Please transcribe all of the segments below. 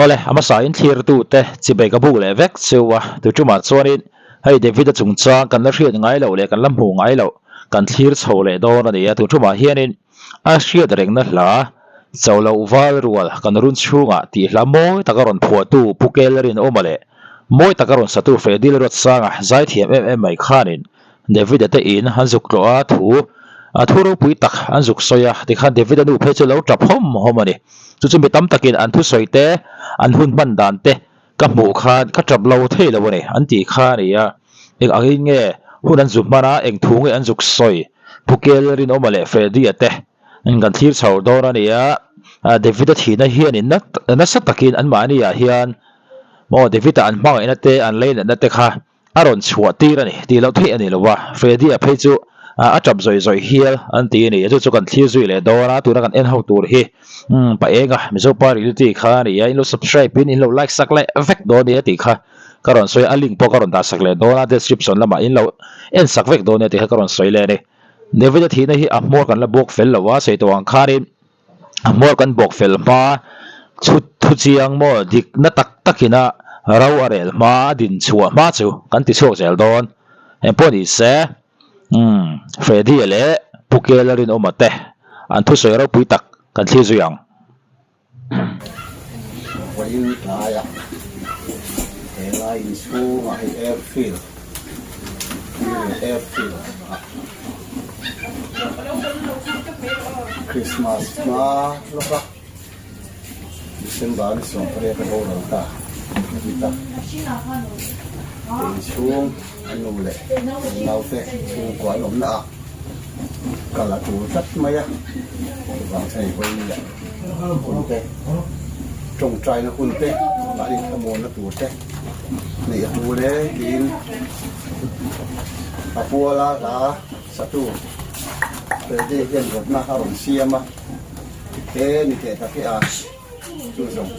ole ama sa in thlir tu te chibe ka bu le vek chewa tu chuma chuanin hei David chung cha kan la hriat ngai lo le kan lam hu ngai lo kan thlir chho le do na ni tu chuma hianin a hriat reng na hla chawlo wal rual kan run chhunga ti hlamo takaron phua tu pukel rin omale moi takaron satu fedil rot sanga zai thiam em mai khanin David ate in hanzuk ro a thu ro pui tak anzuk soya ti khan David anu phe chu lo trap hom ani chu chu mi tam takin an thu soite an hun ban dan te ka mu khan ka trap lo thei lo ni an ti kha ni ya ek agin nge hun an zuk mana eng thu nge an zuk soi pukel rin omale fedi ate ngan thir chho do na ni ya David a thina hian in na sa takin an mani ya hian mo David an hmang ina te an lein na te kha aron chhuat tir ani ti lo thei ani lo wa fedi a phei chu a chap zoi hial an ti ni chu kan thlir zui le do na tu na kan en ho tur hi pa enga mi zo pa ri ti kha ni ya in lo subscribe pin in lo like sak le vek do ni ti kha karon soi a link po karon da sak le do na description lama in lo en sak vek do ni ti kha karon soi le ni David a thina hi a mor kan la bok fel lo wa sei to ang kharin mor kan bok fel ma thu chiang mo dik na takina rau arel ma din chua ma chu kan ti chok zel don en poni se Freddy le pukel rin omate an thu soi rau pui tak kan thli zuyang Wain laya in school ai airfield Christmas ma loka December ni song pare ka ho lo ta kita in school anu le nau te school ko lom na kala tu tat maya wang chai ko ni la kun te trồng trai nó kun te lại đi tham môn nó tu te này tu le in apua la satu jadi yang pernah harus siapa ni kita kia susung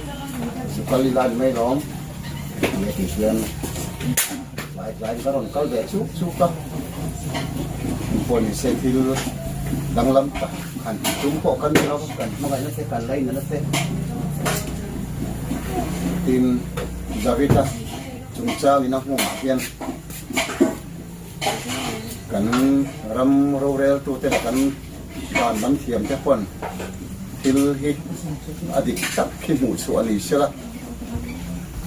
sekali lain melong ni kian lain karon kau dah suka pun sentil dalam kan tumpuk kan kan makanya saya kan lain nanti tim Javita cungca minah mau makian kan ram rorel tu te kan ban ban thiam te pon til hi adik tak ki mu chu ani sela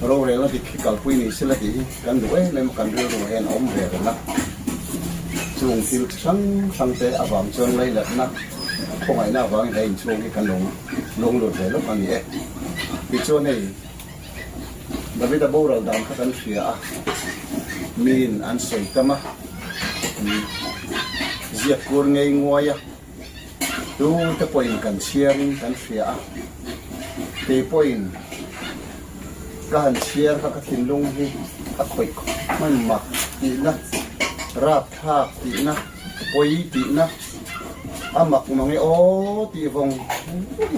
rorel adik ki kal pui ni sela hi kan duai lem kan ru ru hen om ve na chung til sang te awam chon lai la na khong ai na wang dai chung ki kan long lo ve lo ani e bi chu nei David a boral dam ka kan fia min an soi tama ziak kur ngei ngoya tu te point kan sharing kan fia te point kan share ka thin lung hi a khoi man ma ti na rap tha ti na poi ti na amak mangi o ti vong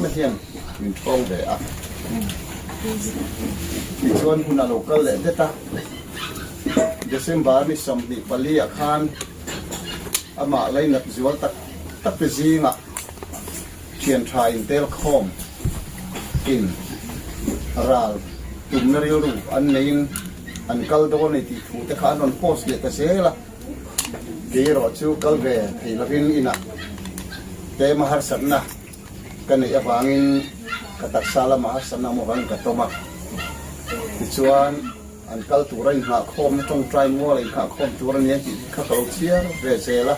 ma hian min phong de a ti chuan huna local le deta December ni somni pali akhan ama lai nak zual tak pe zinga thian thai in tel khom in ral tum na riu ru an nein an kal do nei ti thu te khan on post le ka sela ge ro chu kal ve thei lavin ina te mahar sanna kan ya bangin katak sala mahar sanna mo bang ka toma ti chuan an kal turai ha khom trong trai mo lai kha khom turan ye ki kha kalo chia ve zela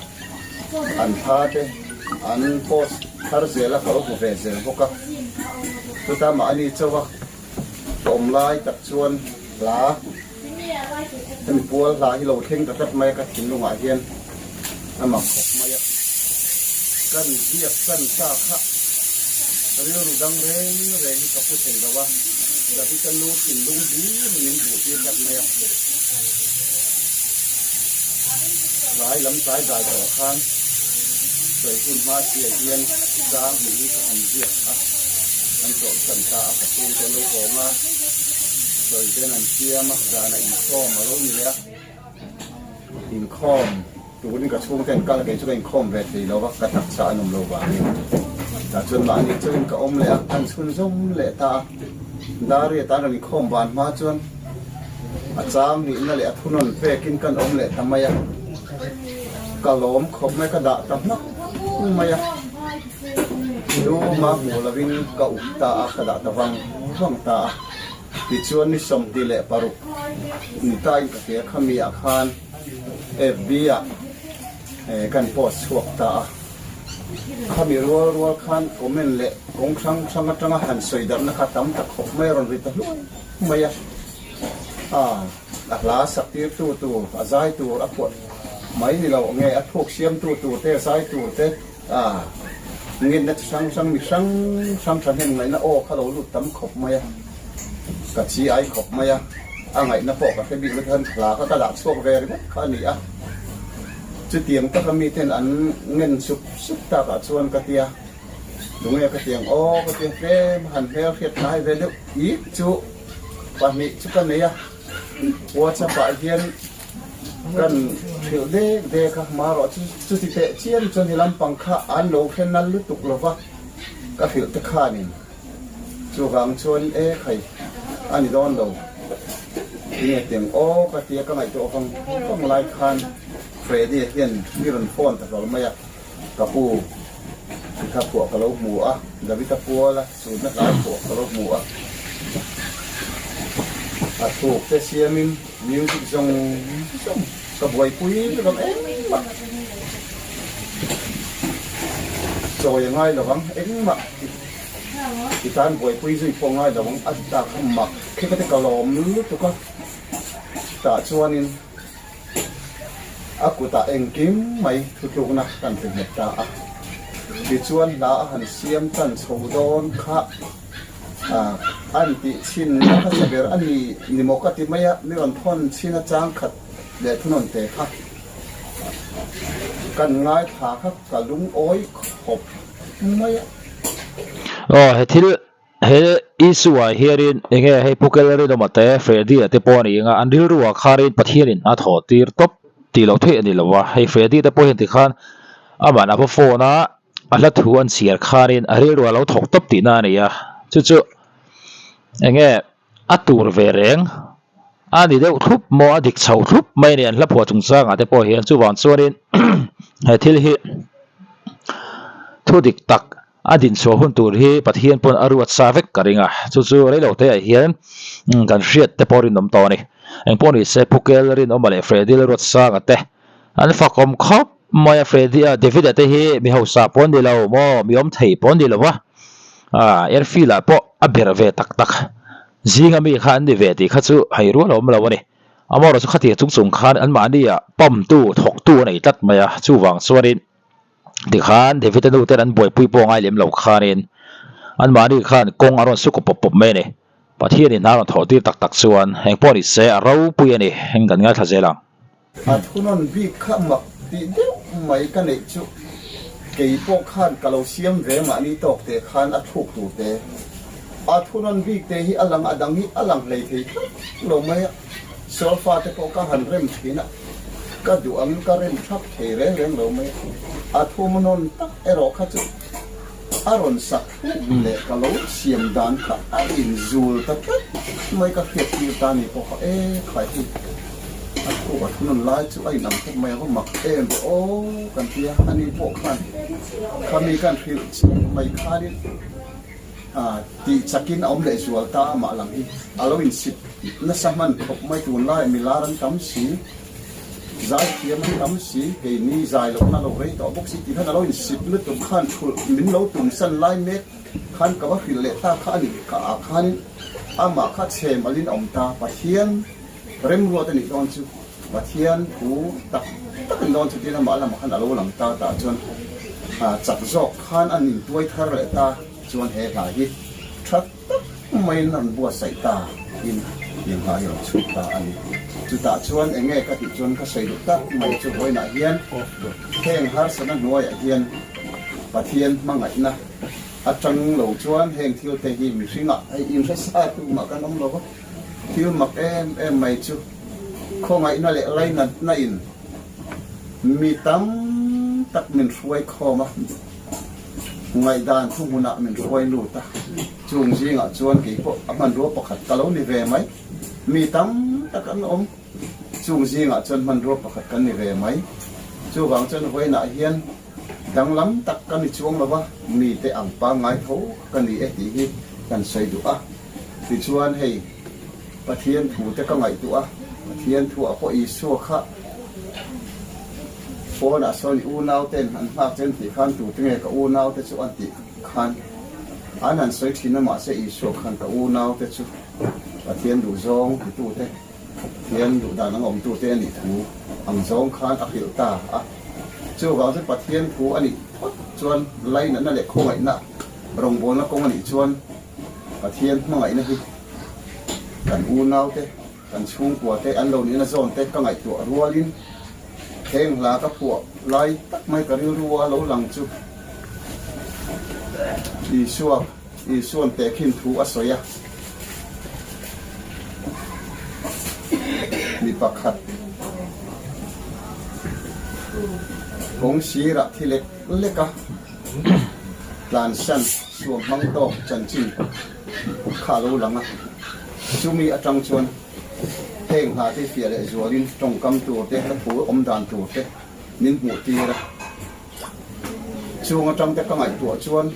an tha te an post thar zela kalo ko ve zel boka tu ta ma ani chawa tom lai tak chuan la tan pual la hi lo theng ta tat mai ka thin lu ma hian ama khop mai kan ziak kan sa kha riu ru dang re ka pu thei da wa Tapi kan lu tindung di ning bu ti kat mai lai lam sai dai to khan soi hun ma sia hian sang mi ka an zia an to san ta ka tin ko lu ko ma soi ten an sia ma da na in khom ma lo ni le in khom tu ni ka chung ten ka ke chu in khom ve ti lo wa ka tak sa anom lo ba ta chun ma ni chun ka om le an chun zum le ta ดารีตานันข้อมบานมาจวนอาจารย์นี่นั่นแหละทุนนเปกินกันอมเละทำไมอะกะหลอมขบไม่กระดาษตับนักทำไมอะดูมาหัวละวินกะอุกตากระดาษตะวังฟังตาปิจวนนี่สมดีเละปารุนี่ตายกะเสียขมีอาคารบีอะกันโพสชวกตาขมีรัวคันผมเห็นเละคงครั้งสมัติงหันสวยดับนะครับตั้มตะขบไม่รอนริตลุไม่อะอักลาสักทีตัวอาศัยตัวอักปวดไม่นี่เราไงอักพวกเสียมตัวเตะสายตัวเตะเงินนัดช่างมีช่างเห็นไงนะโอ้ข้าเราหลุดตั้มขบไม่อะกับชีไอขบไม่อะไงนะพวกกับเป็นบินมาเทินลาเขาตลาดโซกเวร์ข้านี่อะจุดเตียงก็มีเท่านั้นเงินสุดตากชวนกระเทียดูเงี้ยกระเทียงโอ้กระเทียงเฟ่หันเฟ่เฟียดท้ายเวลอีกจุปนิจุกันเนี่ยว่าจะไปเฮียนกันเดี๋ยวเด็กมาหรอจุดที่เตะเชียนจนที่ลำปังข้าอันโลกแค่นั้นลุตุกหรอวะก็ถือตะข้านี่จู่กลางชวนใครอันนี้โดนเราเนี่ยเตียงโอ้กระเทียก็ไงตัวฟังลายคันเฟรดี้เฮียนมีรันฟอนแต่เราไม่อยากกระปูถ้าพวกกระโหลกหมูอ่ะดาวิตาปัวละสูตรนักหลายพวกกระโหลกหมูอ่ะถูกแต่เสียมิวสิกส่งกระบวยปุ้ยกับมาโจยังไงหรอวังมาที่การบวยปุ้ยสุยพงไงหรอวังอัตตาขมักแค่ก็จะกระหล่อมนึกตัวก็ตาชวนินaku tak engkim mai tutuk nak kan ternyata dicuan la han siam tan chodon kha anti chin kha saber ani nimokati maya miron thon china chang khat le thunon te kha kan ngai tha kha kalung oi khop maya he thil he isua herin enge he pukelari do mate fredi ate poni nga andil ruwa kharin pathianin a thotir topตีเราเท่นี่แหละว่าให้เฟรดี้แต่พอเห็นที่ข้านมันเอาโฟนะอัลทูอันเสียข้ารินอะไรรัวเราถกตบตีน่าเนี่ยจู่ๆอย่างเงี้ยอัตูร์เวรงอันนี้เดี๋ยวทุบมอดิกเฉาทุบไม่เนี่ยแล้วพอจงสร้างแต่พอเห็นจู่วันส่วนนี้ให้ที่ที่ทุดิกตักอดินโซหุ่นตัวที่ปะเทียนปนอรุณสาวิกกันเองจู่ๆอะไรเราเท่เห็นกันเสียแต่พอรินน้ำตาเนี่ยเองพวกนี้เซปุเกลรินออกมาเลยเฟรดี้เลยรถสร้างกันแต่อันฝักคมครบมาเฟรดี้เดวิดเตฮีมีหัวซาปนดีแล้วมั่วมีอมไทยปนดีแล้ววะเอร์ฟิลาปะอับเบรเวตักจิงามีขันดีเวทีขัดสู้ให้รู้แล้วมาแล้ววะนี่อามาเราสุขที่จุกส่งขันอันมานี่ปั๊มตู้ถกตู้ในตัดมาจู่วังสวรินดิขันเดวิดนูเตอันบวยปุยปองไอเลี้ยมเหล่าขันินอันมานี่ขันกงอารมณ์สุขปบไม่เนี่ยประเทศนี้น่าเราถอดที่ตักส่วนแห่งพวกนี้เสียเราปุยนี่แห่งกันง่ายทันใจลังทุนนบีข้ามักตีเดียวไม่กันเลยจุเกี่ยพวกขันกะเราเสียมเวมานี่ตกเตะขันอัดถูกตัวเตะทุนนบีเตะฮีอลังอดังฮีอลังเลยทีเราไม่โซฟาเตะพวกก็หันเริ่มทีน่ะก็ดูอันก็เริ่มชักเทเร่เราไม่ทุนนตักรอขัดอารมณ์สักเละก็เราเสียมดันข้าอินจูลตักไม่ก็เพียบที่ตานี่พวกใครที่พวกทุนไล่ช่วยนำพวกแมวก็หมักโอ้กันเทียอันนี้พวกมันเขามีการพิจไม่ค่าดิที่จะกินอมเละจูลตามาหลังที่อารมณ์สิบนั่นสมันพวกไม่ทุนไล่มีลารันกำสีใจเทียมที่ทำสีเกนี่ใจเราหน้าเราเรียต่อพวกสิ่งที่ท่านเราอินสิบเลือดตุ่มขันมิ้นเราตุ่มสั้นไล่เม็ดขันกับว่าฟิลเลต้าขันกับขันอามาขัดเชมาลินอมตาปะเทียนเริ่มรัวแต่นี่ตอนจู่ปะเทียนหูตักเป็นตอนจู่ที่ทำมาแล้วมาขันเราหลังตาตาจนจับจอกขันอันนี้ด้วยทะเลตาจนเหตุการณ์ชัดไม่นั่นบัวใส่ตาอินยังหายชุดตาอันนี้จุดตาชวนเองก็ติดชวนก็ใส่ดุตักไม่ช่วยหน่าเฮียนแข่งหาสนับหน่วยเฮียนปะเทียนมั่งไงนะอาจังเหล่าชวนแห่งที่เตหิมีสิ่งไออินเทสอาตุมากันน้องเราที่มักไม่ช่วยคงไงนั่นแหละไรนั่นอินมีตั้มตักมันช่วยคอมาไงด้านทุกมุนักมันช่วยลู่ตาจ จุงซีงอ่ะชวนกี่พวกมันรัวปขัดกะโลนี่เวไหมมีตั้มตะกันอมจุงซีงอ่ะจนมันรัวปขัดกันนี่เวไหมจูบางจนไว้หน้าเฮียนดังล้ำตักกันในช่วงแล้วว่ามีแต่อ่างปางไงเขากันนี่ตีฮีกันใส่ดูอ่ะที่ชวนให้ประเทียนถูแต่ก็ไงตัวประเทียนถูอ่ะพออีสัวค่ะพอน่ะส่วนอูนาวเต้นอันภาคเจนที่ขันถูตั้งไงก็อูนาวแต่ชวนติขันอันนั้นสวยที่นั่นมาเสียอีสัวขันก็อูนาวแต่ชวนประเทียนดูซองที่ตู้เต้เทียนดูด่านน้องอมตู้เต้นนี่ถูอังซองขันอักเหิลตาอ่ะจู่ว่าจะประเทียนถูอันนี้ชวนไล่นั่นแหละคงไงน่ะรงบนแล้วคงอันนี้ชวนประเทียนมั่งไงนะพี่กันอูนาวเต้กันชุ่มกว่าเต้อันเรานี้นะโซนเต้ก็ไงตัวรัวลิ้นเข่งลาก็พวกไล่ตักไม่กระริ้วรัวเราหลังจุอีส่วนเต้ขึ้นถูอสวยมีปักขัดผงชีระที่เล็กเล็กอะลานชันสวมมังโตจันจินข้าเราหลังอะจูมีอาจังชวนเพ่งหาที่เสียเลยจวลินตรงกำตัวเตะและผัวอมดานตัวเตะนิ้นหัวตีละช่วงอาจังเตะก็ไงตัวชวน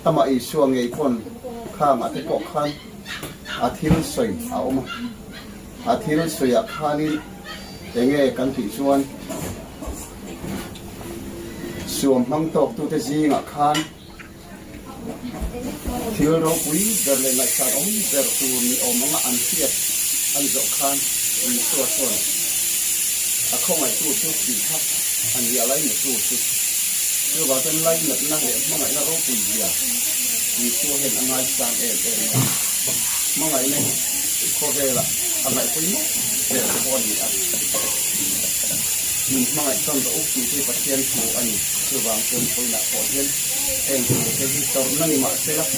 ทำไมช่วงไงคนข้ามอาทิตย์ก็ขันอาทิตย์สวยเอามาอาทิตย์สวยข้านี่แต่ไงกันที่ชวนสวมมังโตตัวเตะจีงอ่ะขันที่เราคุยเดินเลยในชาดเดินตัวมีอมังอันเทียบอันจบขันมีตัวส่วนอะเข้ามาตู้ชุดสีทับอันนี้อะไรมีตู้ชุดคือว่าเป็นไรหนักนั่งเลยเมื่อไหร่เราคุยอ่ะมีตัวเห็นอะไรจางเองเมื่อไหร่เนี่ยโคเรล่ะอะไรคุยมั้งเดี๋ยวจะบอกนี่อ่ะมีเมื่อไหร่ต้องจะอุปที่ประเทศถูอันนี้คือวางจนคุยหนักพอเห็นเองถูกที่ตอนนั้นมาเสร็จแล้ว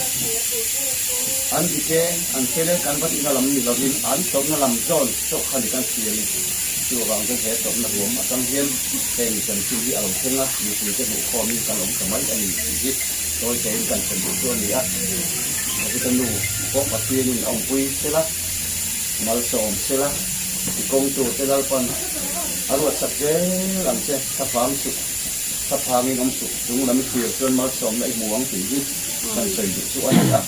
อันที่เจอันเสร็จกันว่าที่เรามีเรามีอันตอนนั้นเราจนโชคขันกันเสียเลยคือวางจนเหตุตอนนั้นรวมตั้งเห็นเองจนที่อารมณ์เช่นละมีสิ่งที่บุคคลมีการหลงสมัยอันนี้ที่โดยเห็นกันเป็นตัวนี้อ่ะที่ต้องดูพวกประเทศนี้องคุยเสร็จละมาสอมเสร็จละกงตัวเสร็จแล้วปันอารมณ์สักเจหลังเสร็จถ้าความสุขถ้าพามีน้ำสุขถึงเราไม่เกี่ยวจนมาสอมในหมวงสิ่งที่มันใส่ดุส่วนนี้อ่ะ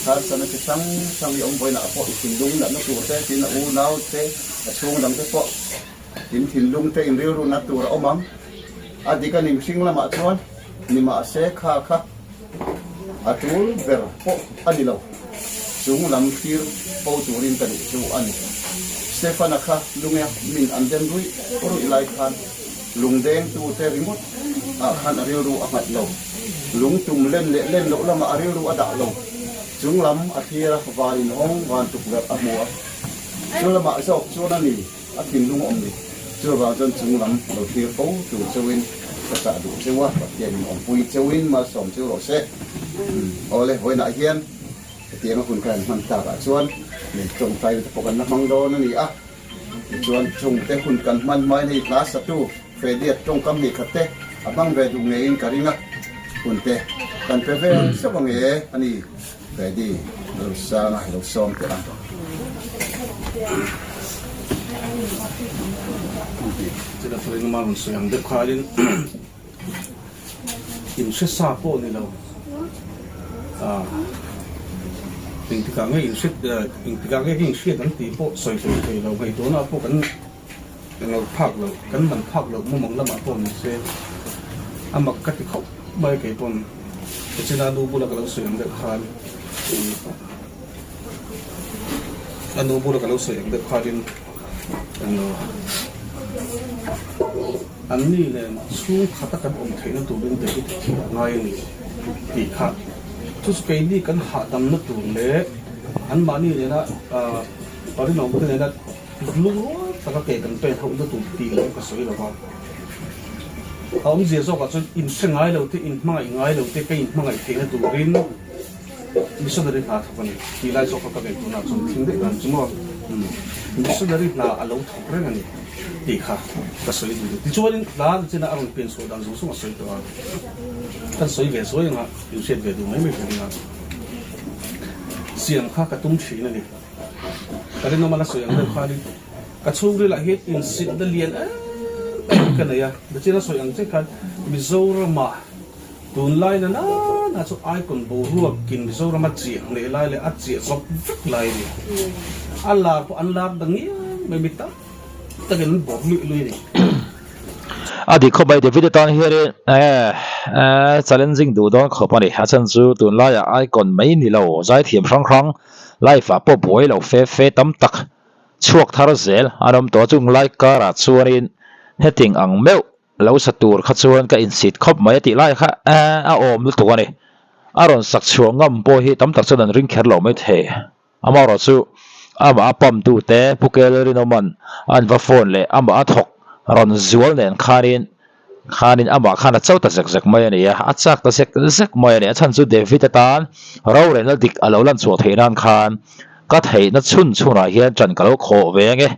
ถ้าสนับสนุนทั้งองค์ไปหน้าพอถิ่นลุงหน้าตัวเต้ถิ่นอูน่าเต้ช่วงดังเต้พอถิ่นลุงเต้อินเรียรุ่นนัดตัวเรามั่งอดีกันนิ่งสิ่งละมาชวนนิมาเสกข้าอาตูเบอร์พออันนี้เราช่วงลำคีร์พอตูรินกันช่วงอันนี้สเตฟานักลุงเนี่ยมินอันเดนรุยรุยไลคันลุงเด้งตัวเต้ริมดขันเรียรู้อัดเราลุงจุ่มเล่นเราละมาเรียรู้อัดเราจุงลำอาทิตย์วารินห้องวานตุกแบบมัวช่วงละมาชอบช่วงนั้นนี่อาทิตย์ลุงอมนี่ช่วงว่าจนจุงลำเราเที่ยวปูดูเชวินภาษาดูเชว่าเที่ยวอมปุยเชวินมาสมเชวโรเซ่เอาเลยไว้หน้าเฮียนเที่ยวมาคุณกันมันตากชวนนี่จงใจจะปกันนักมังโดนั่นนี่อ่ะชวนจงแต่คุณกันมันไม่ในคลาสตูเฟเดียจงกำนี่ขัดเตะบังเวดูเงินการิงะคุณเตะกันเฟเฟสักวันเอ๋อันนี้Jadi, berusaha berusaha kita. Jadi sering malam siang dekalin inset sapo ni lo. Intikangnya inset kan tipe soy lo. Itu na po kan lo pak lo kan man pak lo mumang lama po ni se. Amak katikau baik pun. Kasi nanubo na kalau siang dekalin. Ano mo kalau saya ang dekalin ano ani le su khatakan theina turin de ngai ni ti kha tu skai ni kan ha dam na tu le an mani le na pari no te na lu ta ka ke kan pe thau na tu ti le ka soi la ba ông dễ so ka chun in se ngai lo te in ngai lo te pe in ngai theina turin missionary na thapani tilai so ka be tuna chum thing de kan chumo missionary na alo thopre ngani ti kha ka soi du ti chuan la china arong pen so dan so so soi to kan soi ve so nga you said ve du mai mai nga siam kha ka tum thina ni kare no mala soyang de khali ka churi la het in sit da lian ka na ya da china soyang che kan Mizoram tun lai na na chu ai kon bo ruak kin Mizoram chi le lai le a chi sok lai ni Allah ko an lar dang ni me mita ta gen bo lui ni adi kho bai David tan here challenging du don kho pani ha chan chu tun la ya ai kon mai ni lo zai thiam rang rang life a po boi lo fe tam tak chuak thar zel aram to chung lai ka ra chuarin heting ang meu lo satur kha chuan ka in sit khop mai ti lai kha a om lu tu ani aron sak chuang ngam po hi tam tak chuan ring kher lo mai the amaro chu ama pam tu te pukel rinoman an va phone le ama athok ron zual nen khanin ama khana chauta zak mai ani ya achak ta sek mai ani chan chu David tan ro re na dik alo lan chu theinan khan ka thei na chuna hian tran kalo kho ve nge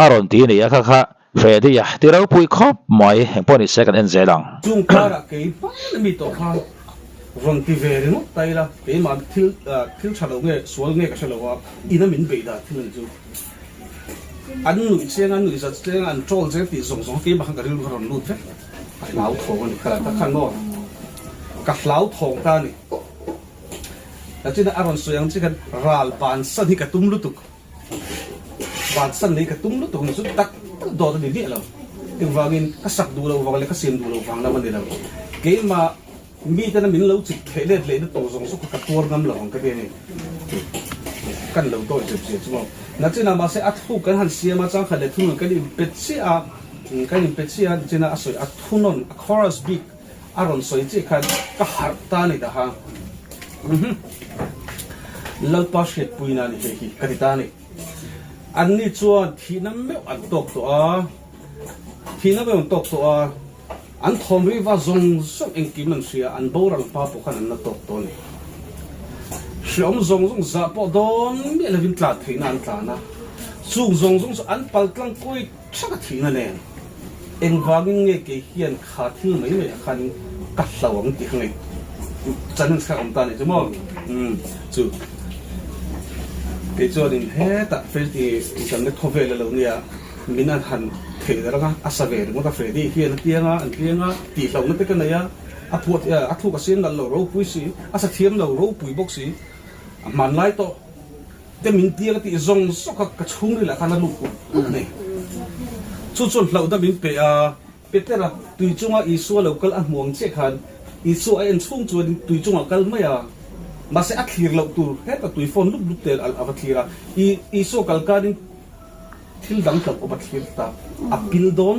aron ti ni ya kha Freddy ya ti ro pui khop mai heng poni second en zelang chung kara ke pa mi to kha ron ti ve no tai la ke ma thil chalo nge sual nge ka chalo wa ina min be da thil chu an nui sa cheng an trol je ti song ke ba ka ril ron lut fe ai lau thong ni kala ta khan no ka lau thong ta ni la china aron soyang chi kan ral ban san hi ka tum lutuk ban san ni ka tum lutuk ni su tak do ta ni lo ting wangin ka sak du lo wang le ka sim du lo wang na man ni lo ke ma mi ta na min lo chi thele le na to song su ka tur ngam lo ka be ni kan lo to je chu na china ma se athu kan han sia ma chang khale thun kan in petsia china asoi athunon a chorus big aron soi che khan ka har ta ni da ha lo pa shet puina ni he ka ta ni an ni chuan thinam me an tok to a thinam me an tok to a an thom ri wa zong som eng kim nan sia an boral pa po khan na tok to ni Siom zong za po don mi la vin tla theina an tla na chung zong an pal tlang koi chaka thina ne eng wangin nge ke hian kha thil mai me khan ka hlawang ti ngai chan sa am ta ni chmo chu ke cho din he ta fel ti kan ne khovel lo nia minan han thei da nga asave mo ta Freddy hian tianga an tianga ti hlaw na te kan ya a phuat a thu ka sin dal lo ro pui si asa thiam lo ro pui bok si man lai to te min tia ti zong so ka chung ri la kana lu ku nei chu hlau da min pe a petera tui chunga isu local a muang che khan isu a en chung chu tui chunga kal mai a ma se a thlir lo tur he ta tui phone lup tel al avathira isu kal ka din thil dang tlap oba thlir ta a pil don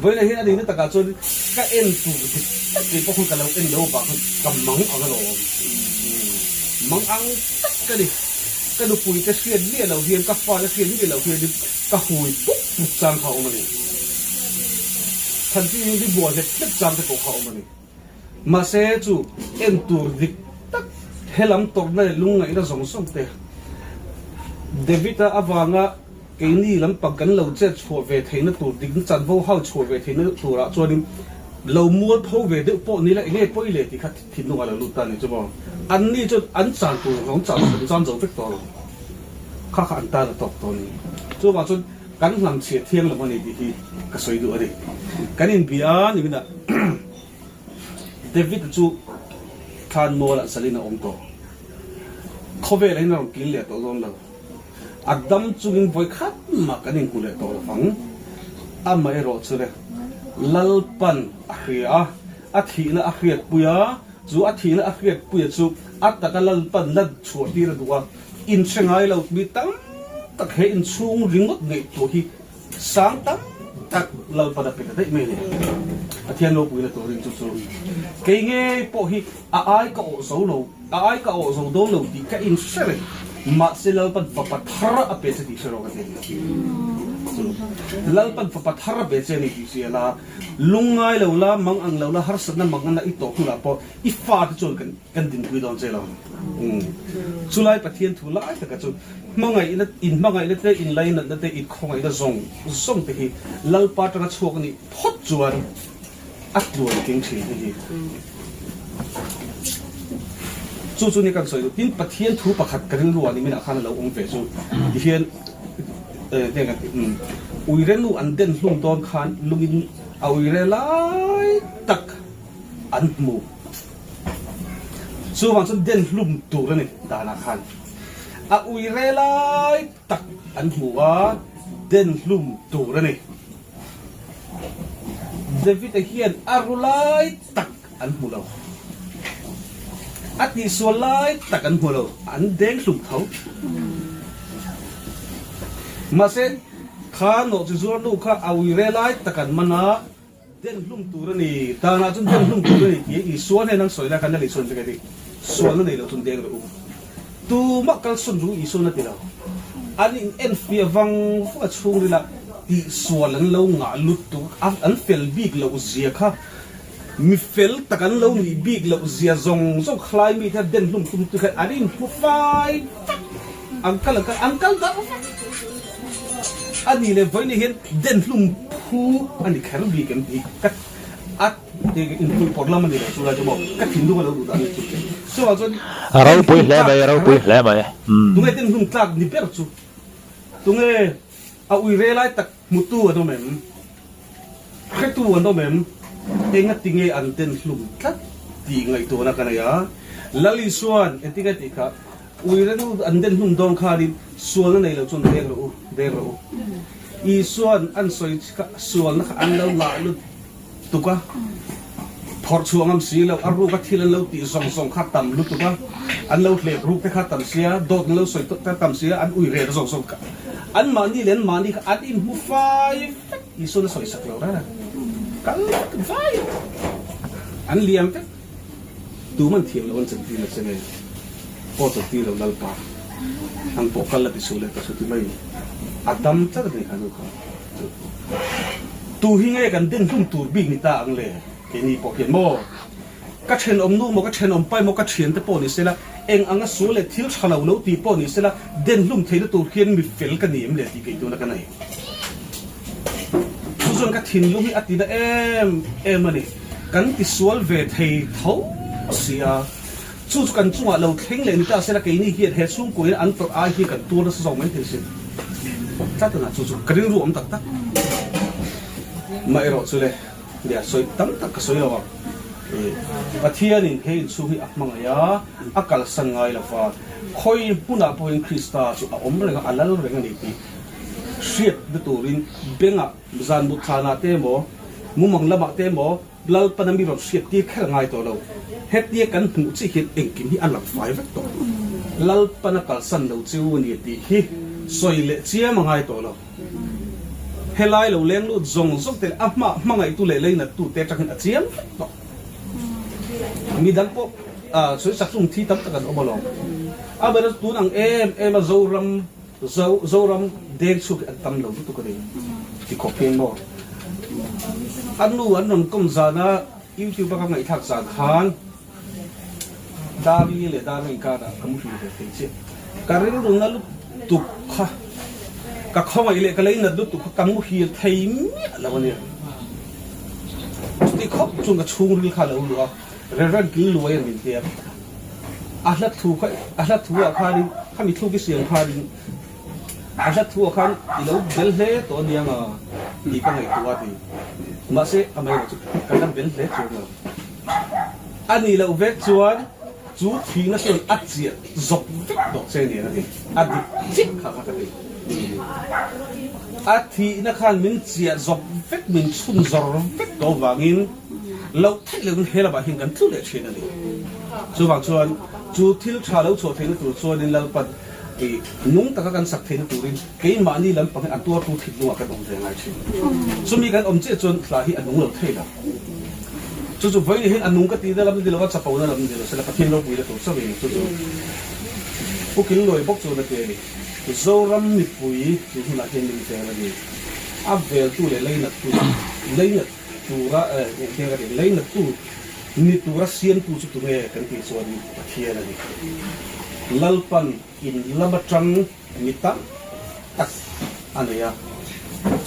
với lại hiện nay ta cả cho các em phụ tất cả các con cả lâu em đâu bảo cầm mắng ở cái lỗ mắng ăn tất cả đi cái đồ bùi cái xiên lia đầu tiên các pha cái xiên lia đầu tiên đi các hồi bút một trang khẩu mà đi thằng chị đi bùa thì tất trang cái cổ khẩu mà đi mà sẽ chú em tuổi dịch tất hết lắm tuổi này lúc này nó giống sông tè David ta avanga cái ni lắm bằng cắn lâu chết chùa về thấy nó tụt đỉnh chăn vô hao chùa về thấy nó tụt ra cho nên lâu mua thâu về được bộ ni lại nghe bôi lệ thì khát thịt nó là lụt tan này chứ bao ăn ni cho ăn chăn tụt không chăn dầu vết to khát ăn ta là tọt to này cho mà cho cắn làm chết thiên là vấn đề thì cái soi đũa đấy cái nên bia như thế nào David chú than mua là Selina ông to khó về lấy nó kín lệ to luôn đâu Adam chugin voi khat ma kanin kule to phang amai ro chure lalpan ahria athina ahriat puya zu athina ahriat puya chu ataka lalpan lad choti ra duwa in sengai lo mi tang tak he in chung ringot ngai to hi sang tam tak lalpan da peta dei me ne athian lo puya to ring chu chu ke nge po hi ai ka o so lo ai ka o so do lo di ka in sere ma se lalpan papathara ape se di sero ka te lalpan papathara be che ni si la lungai lo la mang ang lo la har san na mang na i to khula po i fa ti chon kan din pui don che lo chulai pathian thula ai ta ka chu mangai ina te in line na te i khongai da zong te hi lalpa ta chok ni phot chuan at luan king thi hi จู่นี่กันสวยทิ้งปะเทียนทูปะขัดกระดิ่งรัวนี่มีนักขันเราองเฟซูที่เทียนเนี่ยกันอุยเรนูอันเด่นลุงโดนขันลุงอินเอาอุยเรไลตักอันมูส่วนส่วนเด่นลุงตัวนี่ดานาขันเอาอุยเรไลตักอันมูว่าเด่นลุงตัวนี่เดวิดเฮียนอารุไลตักอันมูเราอันนี้ส่วนไลตักอันมูเราอันเด้งลุงเขามาเส้นข้าโนจิจวนลูกข้าเอาอีเรไลตักันมันนะเด่นลุงตัวนี่ตาหน้าจนเด่นลุงตัวนี่อีส่วนให้นั่งสวยแล้วกันนั่นอีส่วนจะกันดิส่วนนั่นนี่เราจนเด้งเราตัวมักกันส่วนรู้อีส่วนนั่นที่เราอันนี้เอ็นฟีฟังฟังช่วงนี้ละอีส่วนนั้นเราหงาลุดตัวอันเฟลบีกเราเสียค่ะมีเฟลตักันเรามีบีกเราเสียจงคลายมีถ้าเด่นลุงตัวอันนี้ผู้ไฟอังกัลก็อันนี้เลยวันนี้เห็นเด่นลุงผู้อันนี้แค่รู้บีกันอีกกัดอัดเด็กอินพุตพอร์ตแล้วมันนี่แหละสุดท้ายจะบอกกัดทิ้งดูกันแล้วดูอันนี้สุดเลยส่วนส่วนเราปุยแล้วไหมเราปุยแล้วไหมตรงนี้เด่นลุงตักนี่เปิดสุดตรงนี้เอาอุยเรไลตักมุตัวตัวเหม็นแค่ตัวตัวเหม็นเองก็ทิ้งไอ้อันเด่นลุงตักทิ้งไอ้ตัวนั้นกันนะยะแล้วลิส่วนเอ็นติกาติค่ะอุยเรนูอันเด่นลุงโดนขาดิส่วนนั้นเราจนเด็กเราอีส่วนอันสวยส่วนนั้นอันเราหนาลุตุกะพอช่วงอันสีเราอารูกที่เราตีส่งขัดต่ำลุตุกะอันเราเล็บรูปที่ขัดต่ำเสียโดดเราสวยต่ำเสียอันอุยเรนส่งกันอันมานี่เล่นมานี่อันอินหูไฟอีส่วนสวยสักแล้วนะกันไฟอันเลี้ยงกันตัวมันเทียมแล้วมันจะตีมันจะเลยพอจะตีเราลัลปาอันปกติสุดเลยก็สุดที่ไม่อาดัมจะได้ขนาดนั้นตัวหิ้งไอ้กันเด่นทุ่มตัวบิ๊กนี่ตาอังเลยแค่นี้พอเห็นบ่ก็เชนอมนู่มก็เชนอมไปมก็เชนแต่ปอนี่เสร็จละเองอังก็สู้เลยทิ้งชาลาวโลตีปอนี่เสร็จละเด่นลุ่มเทนตัวเขียนมีเฟลกันนี่มันเลยที่เกิดตัวนั้นกันไหนส่วนก็ทิ้งลุ่มที่อติดเอ็มมันนี่กันที่สวลเวทให้เท่าเสียจู่กันจังหวะเราทิ้งเลยนี่ตาเสร็จละแค่นี้เหี้ยเหตุสุ่มกุยอันตัวไอ้เหี้ยกันตัวนั้นส่งไม่ถึงสิจัดนะจู่กระดิ่งรวมตักไม่รอดสุดเลยเดี๋ยวสวยตั้งตักก็สวยแล้วอ่ะประเทศนี้เห็นสุหิอักมังยาอักลสังไงละฟ้าคอยปุ่นอาพอยคริสต์สุอมเรื่องอะไรเรื่องนี้ที่เสียดตัวรินเบงอ่ะจานบุตรนาเตโมมุมังละมาเตโมลลปนมีรถเสียดที่แค่ไงตัวเราเฮ็ดเดียกันหูที่เห็นเองกินที่อันหลับไฟวัดตัวลลปนกัลสันเราจิวนี่ที่ฮิสวยเละเจียมังไงตัวเราเฮลัยเราเลี้ยงลูกจงเตลมังไงตัวเละเลยนะตัวเตะจักรเจียมตัวมีดังพวกสวยสักสุ่มที่ตั้งกันอบลองเบอร์ตัวนังเอ็มโซรัมเด็กสุกตั้งเราตุกเรื่องที่ขบเพียงบ่อันนู้นนนกุมจานะยูทูบก็ไม่ทักษะขานดาวีเลยดาวิการะคำพูดเด็กเชี่ยการเรื่องนั้นลุตุกค่ะก็เข้ามาอีเล็กเลยนั่นลุตุกคำพูดไทยมีอะไรวะเนี่ยที่เขาจุงกับชุงรีข้าเราดูอ่ะเรื่องกินรวยอย่างเดียวอาลัดถูกอาลัดถูกอาคาริข้ามีทุกข์เสียงคาริอาลัดถูกอาคารอีเราเบลเล่ตัวเดียวอ่ะอีกก็ไม่ตัวดีมาเสียอเมริกากันนั่งเบลเล่ตัวเดียวอันนี้เราเวทชวนจูทีนั่นส่วนอัดเสียจบดอกเสียเนี่ยนะที่อัดดิจิกข้ากันเลยอัดทีนั่นข้ามินเสียจบเวทมินชุนจบเวทตัววางินเราที่เราเห็นเราเห็นกันทุเรศเช่นนี้ส่วนส่วนจูที่ลูกชายเราโชว์เทนตัวส่วนนี้เราปัดนุ่งตะกันสักเทนตัวนี้เกี่ยมานี่เราปัดอันตัวตัวทิ้งลงกันตรงเรื่องอะไรเช่นส่วนมีการอมเจจนหลายอันนุ่งเราเทละจู่ๆไปเห็นอันนุ่งก็ตีได้แล้วมันดีเราก็จะปูนั่นเราดีเราเสร็จแล้วปัดทิ้งเราปุยแล้วตัวสวิงจู่ๆพวกกินลอยพวกโจนเตะนี่โซรัมนิปุยจู่ๆหลายเห็นนี่เจอแล้วนี่อัพเวลตัวเลยนัดตัวเลยนัดตัวเกี่ยวกับเลยนัดตัวนี่ตัวเสียนตัวสุดตัวเนี่ยกันที่ส่วนเทียนนี่ลัลปันอินลับจังมิตาตักอันนี้อ่ะ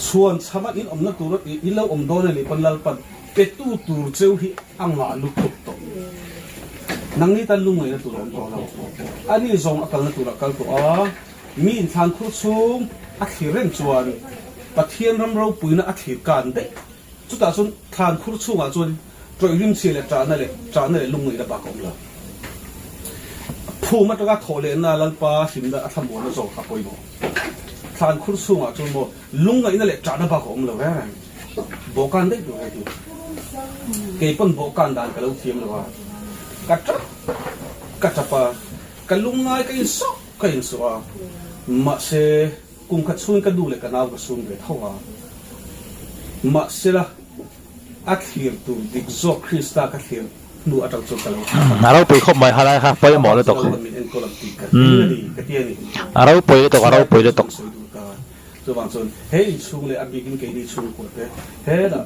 ส่วนสมัยอินอมนัดตัวอินเราอมโดนนี่ปันลัลปันเป็ดตัวเจ้าที่อังหาลุกตุกต นังนี้ตันลุงเลยนะตัวเราตัวเราอันนี้ทรงอักลนะตัวเราคัลตัวมีอินทานคุซุงอักขีเร่งจวนปะเทียนรำเราปุยนะอักขีกันเด็จุดตาส่วนทานคุซุงอ่ะจวนโดยริมเสียเลยจานนั่นเลยลุงเลยนะปากของเราผู้มาตรการโถเลนน่ะลันปาหิมนะอัฐมวนนะโจขับปุยโมทานคุซุงอ่ะจวนโมลุงเลยนั่นแหละจานนั่นปากของเราแม่บอกกันได้ดูไงดูเกี่ยปนบอกกันด่านกับเราเทียมเลยว่ากัจจปะกันลุงไงกันอินสกันอินสวะมาเสกุมขัดซุนกันดูเลยกันเอากระซุนเลยเท่าว่ามาเสละอักเขียนตัวดิกโซคริสต์อักเขียนดูอัตราจุดกันแล้วเราไปคบไม่ฮะไรครับไปหมอเลยตกเราไปตกเราไปตก就往说，嘿，出来啊，毕竟给你出过的，嘿啦，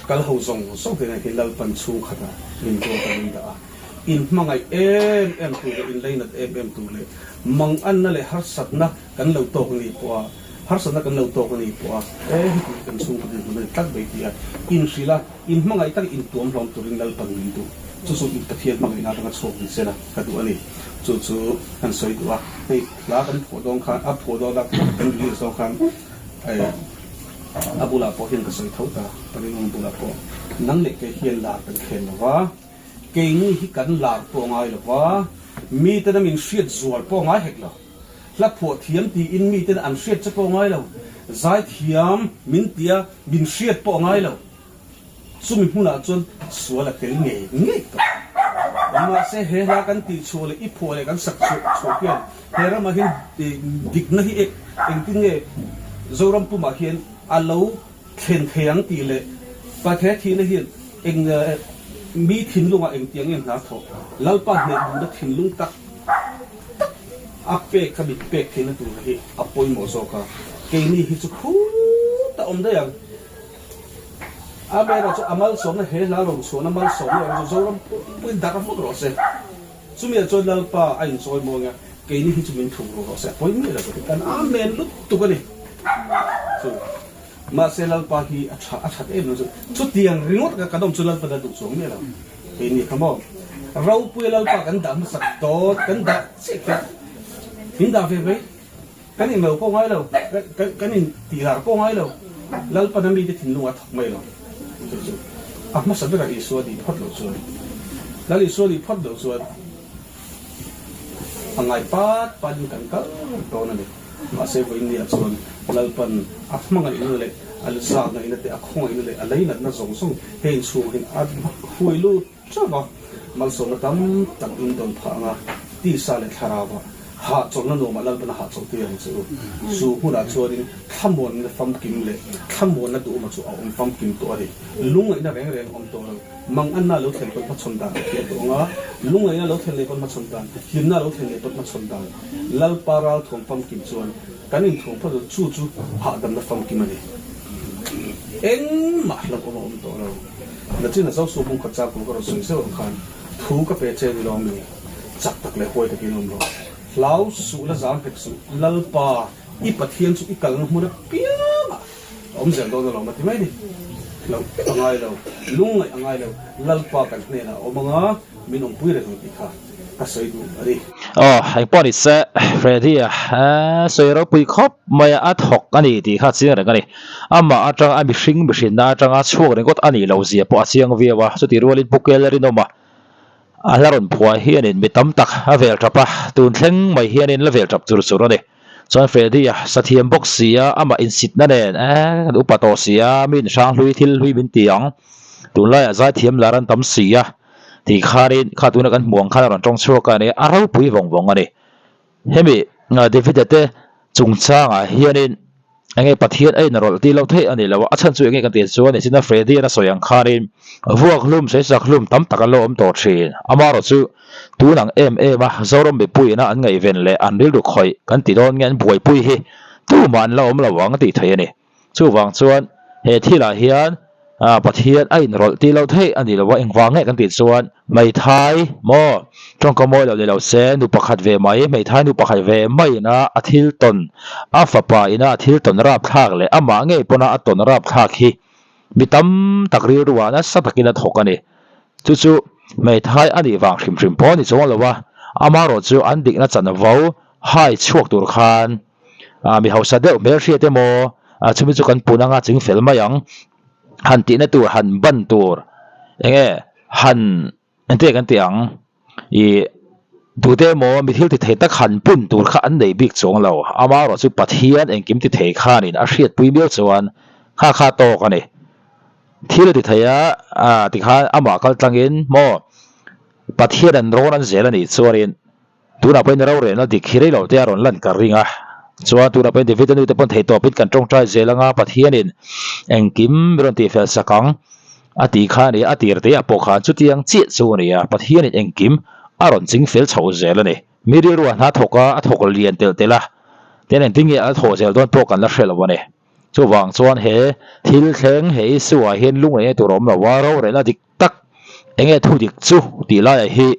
跟后生送给那些老板出去的，民国的领导啊，因忙哎，M 多的，因来那 M 多的，忙安那嘞，哈实那跟老多个尼波，哈实那跟老多个尼波，跟出去的那特别的啊，因是啦，因忙哎，但因多忙多领老板领导，就是因特别忙哎，那个错误些啦，个多呢。就很水多啊！嘿，那跟普通看啊，普通那跟旅游时候看，阿布拉波现个水头的，不能用布拉波，能力给现拉跟看了哇，给你去跟拉波挨了哇，มีแต่นั้นมีเสียดส่วนป้องไอ้เหก了，แล้วพวกเทียมตีอินมีแต่อันเสียดจะป้องไอ้แล้วใจเทียมมินเตียมินเสียดป้องไอ้แล้วสุ่มหุ่นละจนส่วนละเกลี่ยเงี้ยมาเสเฮลากันตีชัวเลยอีพัวเลยกันสักชัวเพียนเฮรามาเห็นดิกนะที่เองที่เนี่ยโจรมปุ่มาเห็นอาลูเข็นเทียงตีเลยปะแค่ทีนี่เห็นเองมีถิ่นลุงอ่ะเองเตียงเองหาถกแล้วป้าเนี่ยมันถิ่นลุงตักอัปเปกขบิดเปกทีนั่นตัวเฮอัปปอยหมอโซกาเกนี่ฮิจุคูตะอมได้ยังอาเบเราจะอามัลสมนะเฮลาลงสวนอามัลสมเนี่ยเราจะเราเป็นดาราฟุตรอเซ่สุมีจนเราป้าไอ้สวยมองเนี่ยเกนี่ที่จะมีถูกรอเซ่พอยไม่เลยกันอาเมนลุกตุกันนี่มาเซลป้าที่อัชเอ็มเราจุดเตียงริงดกับดมจุลปัดดุสงเนี่ยเราเกนี่ขโมยเราปุยเราป้ากันดำสักโตกันดาเซ็กกันดาเฟ่กันนี่เราป้องไว้เรากันนี่ตีหาป้องไว้เราเราป้านั้นมีแต่ถิ่นลุงอ่ะทำไม่เราอ่ะมาสับกันอีส่วนดีพัดเราส่วนแล้วอีส่วนดีพัดเราส่วนอังไงปัดกันก็ตอนนั้นเลยมาเซฟอินเดียส่วนแล้วปันอ่ะมังไงนี่เลยอัลซาไงนี่แต่อ่ะข้องนี่เลยอะไรนั่นน่ะส่งเห็นสูงเห็นอ่ะคุยรู้จ้าบ่มาส่งมาตั้งอินโดนพังอ่ะตีสาเลทาราบะหาจงนั่นโนมาแล้วเป็นหาจงที่ยังสู้หุ่นอาชวดินข้ามวนฟังกิมเลยข้ามวนนั่นดูมาสู้เอาฟังกิมตัวเดีลุงไอ้น่ะแรงอมตัวเรามังอันน่ะเราเห็นเป็นพัชนดานเกี่ยวกับว่าลุงไอ้น่ะเราเห็นเลยเป็นพัชนดานหิมน่ะเราเห็นเลยเป็นพัชนดานแล้วปาราถ่วงฟังกิมส่วนการนี่ถ่วงพัดจู่หาดำนั่นฟังกิมเลยเอ็งมาเราก็อมตัวเราแล้วที่น่ะเราสู้บุญกับจับบุญกับเราสวยเสียงขันถูกกับเปเจดีเรามีจับตักเลยห้อยตะกี้น้องเราเราสู้และจามเพ็กสู้ลัลปาอีปัทเทียนสู้อีกังมุนเปียมาอมเสียงโดนเรามาที่ไม่ดิเราอังไงเราลุงไงอังไงเราลัลปากันเนี่ยนะอมงะมีน้องปุ้ยเลยตรงที่ข้าก็สวยดูอะไรอ๋อไอ้ปอนิเซ่เฟรดี้อ่ะสวยเราปุ้ยครบไม่อัดหกอันนี้ที่ข้าเสียงอะไรกันนี่อามาอาจังอาบิชิงบิชินนะจังอาช่วงนี้ก็อันนี้เราเสียปอเสียงเวียวะสุดที่รัวลินปุกเกลเลยนมาอาลารุนพัวเฮียนินมีตั้มตักอาเวลจับปะตูนเทงไม่เฮียนินละเวลจับจุดสุดเลยส่วนเฟรดี้อะสะเทียมบกเสียอามาอินสิตนั่นเองอุปโตเสียมินช่างลุยทิลลุยบินเตียงตูนไล่อาใจเทียมลารันตั้มเสียที่ขารินขาตูนกันม่วงขารันจงชัวกันเนี่ยอาเราปุยวงอันนี้เฮมิเดวิดเต้จุงจ้างเฮียนินไงประเทศไอ้นรกที่เราเทอันนี้แล้วว่าฉันช่วยไงกันเตียนส่วนนี่สินะเฟรดี้นะสวยอย่างคารินพวกลุ่มใช้สักลุ่มตั้มตะกันล้มต่อเชียนอามาเราสู้ตัวหนังมาโซรมไปปุยนะอันไงเวนเลยอันเรียกดูคอยกันติดโดนเงินป่วยปุยเฮตัวมันเราไม่ระวังติดเทนี่สู้วังส่วนเหตุที่ละเฮียนประเทศไอ้นรกที่เราเทอันนี้เราว่าเองวางไงกันติดส่วนไม่ไทยโม่จงกมวยเราเซนุปขัดเวไม่ไทยนุปขัดเวไม่นะอาทิตย์ตนอาฝาปายนะอาทิตย์ตนราบทากเลยอามาไงปนะตนราบทากฮีมีตั้มตักเรียรัวนะสัตกินถกกันนี่จู่ mấy thái anh đi vàng phim phim bỏ đi chỗ là wa amaro chu an dik na chan vau hai chuak tur khan mi hausa de mer hria te mo chumi chu kan punanga ching fel mayang han ti na tur han ban tur enge han ente kan tiang i tu te mo mi thil ti thei tak han pun tur kha an nei bik chong lo amaro chu pathian engkim ti thei khan in a hriat pui bel chuan kha to ka ni thil ti theia ti kha ama kal tlangin mo pathian an ron an zel ani chuarin tuna pen ro re na dik khirei lo te aron lan ka ringa chuan tuna pen ti vitan te pon thei to pit kan tong trai zelanga pathian in engkim ron ti fel sakang ati kha ni atir te apo kha chu tiang chi chu ni a pathian in engkim aron ching fel chho zel ani miri ruan ha thoka a thok lian tel tela ten en tingi a tho zel don po kan la hrel wani chu wang chuan he thil thleng he suwa hian lung nei tu rom la waro re na dik tak enge thu dik chu ti lai hi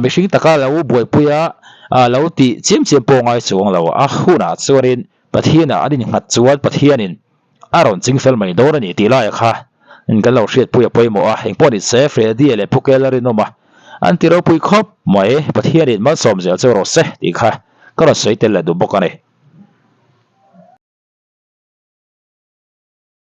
mi hring taka lo boi puya lo ti chem po ngai chuang lo a huna chuanin pathiana adin ngat chuan pathianin aron ching fel mai dor ani ti lai kha in kan lo hriat puya poimo a heng poni se fre di le phukelari no ma an tiro pui khop mai pathianin ma som zel chu ro se ti kha kara sei tel la du bokane